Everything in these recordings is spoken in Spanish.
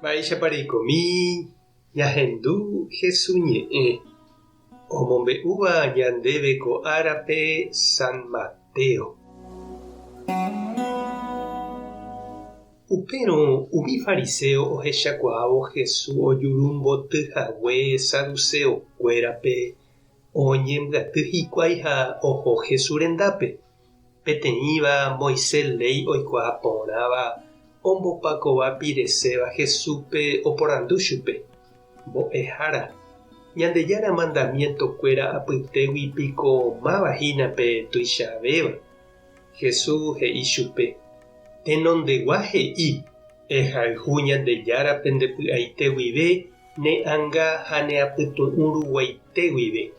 Mba'éichaparikomi ñahendu Jesús ñe'ẽ omombe'úva ñandéve ko árape San Mateo. Upérõ umi fariseo ohechakuaávo Jesús ojuru mbotyhague saduceokuérape oñembyaty hikuái ha oho Jesús rendápe. Peteĩva Moisés ley oikuaa porãva ombopakova pireséva Jesúspe oporandu chupe. Mbo'ehára Ñandejára mandamientokuéra apytégui-piko mávahínape tuichavéva. Jesús he'i chupe: tenondegua he'i ehayhu Ñandejárape ndepy'aite guive ne ãnga ha ne apytu'ũruguaite guive.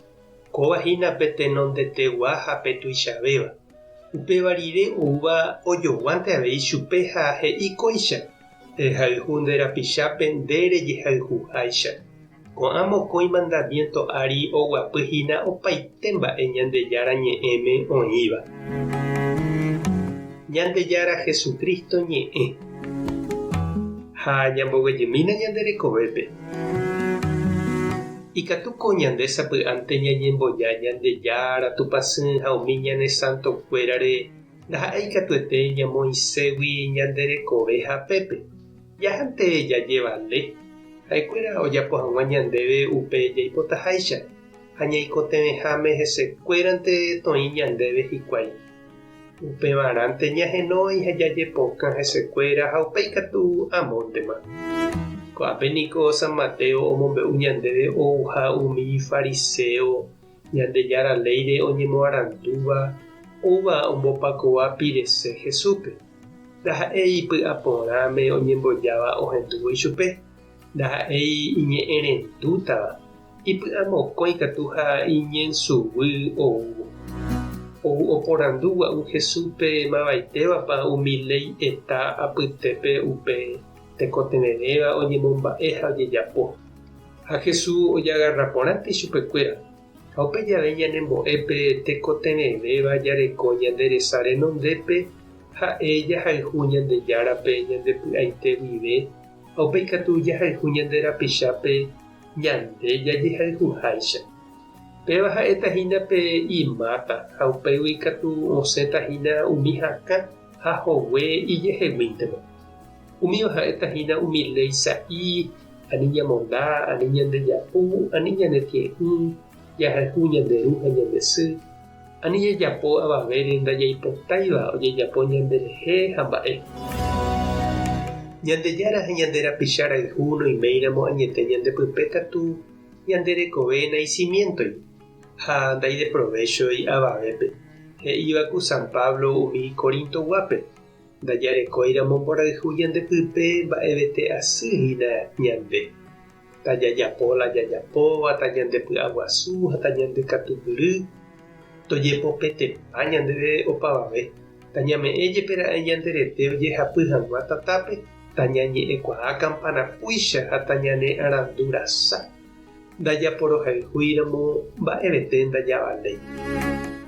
Kóvahínape tenondetegua ha pe tuichavéva. Upéva rire oúva ojoguánte avei chupe ha he'íkoicha: ehayhu nderapichápe nderejehayhuháicha. Ko'ã mokõi mandamiento ári oguapyhína opaite mba'e Ñandejára ñe'ẽme oĩva. Ñandejára Jesukristo ñe'ẽ ha ñamboguejymína ñanderekovépe. Ikatuko ñande sapy'ánte ñañemboja Ñandejára tupãsy ha umi ñane santokuérare ndaha'éikatuete ñamoĩségui ñanderekove hapépe. Jáhante jajevale ha'ekuéra ojapo hag̃ua ñandéve upe jaipotaháicha ha ñaikotevẽháme hesekuérante toĩ ñandéve hikuái. Upevarãnte ñahenói ha jajepokã hesekuéra ha upéikatu amóntema. Ko'ápeniko San Mateo omombe'u ñandéve ouha umi fariseo Ñandejára léire oñemoarandúva óva ombopakova pirese Jesúspe. Ndaha'éi py'aporãme oñembojáva ohendúvo chupe. Ndaha'éi iñe'ẽrendútava. Ipy'amokõi katu ha iñensuguy oúvo. Ou oporandu gua'u Jesúspe mavaitevapa umi ley eta apytépe upe tekotereréva oñemomba'e ha ojejapo. Ha Jesús ojagarraporãte chupekuéra. Ha upe jave ñanembo'épe tekotereréva jareko ñanderesa renondépe ha'e jahayhu Ñandejárape ñandepy'aite guive. Ha upéikatu jahayhu ñanderapichápe ñande jajehayhuháicha. Péva ha'etahínape imáta ha upégui katu osẽtahína umi hakã ha hogue ijeheguíntema. Umíva ha'etahína umi ley sa'i, ani ñamonda, ani ñandejapu, ani ñanetie'ỹ, jahayhu ñanderu ha ñandesy, ani jejapo avavére ndajaipotáiva ojejapo ñanderehe ha mba'e. Ñandejára ha ñanderapicha rayhu noiméramo añete ñandepype katu ñanderekove naicimientoi ha ndaide provechoi avavépe. He'ívaku San Pablo umi Korinto guápe. Ndajarekóiramo mborayhu ñandepype mba'evete asýhina ñande. Tajajapóla jajapóva, tajandepy'aguasu ha tajandekatupyry. Tojepopetepa ñandeve opavave. Tañame'ẽjepera'e ñanderete ojehapy hag̃ua tatápe. Tañañe'ẽkuaa kampanapúicha ha tañane arandu rasa. Ndajaporohayhúiramo mba'evete ndajavaléi.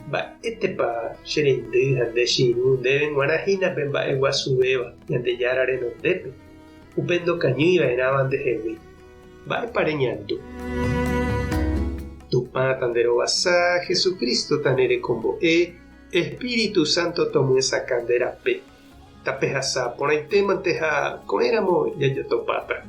Mba'étepa che reindy ha nde chiru ndéve g̃uarãhínape mba'e guasuvéva Ñandejára renondépe. Upe ndokañýiva'erãva ndehegui. Mba'épa reñandu. Tupãta nderovasa Jesukristo tanerekombo'e Espíritu Santo tomyẽsaka ndérape. Tapehasa porãitémante ha ko'ẽramo jajotopáta.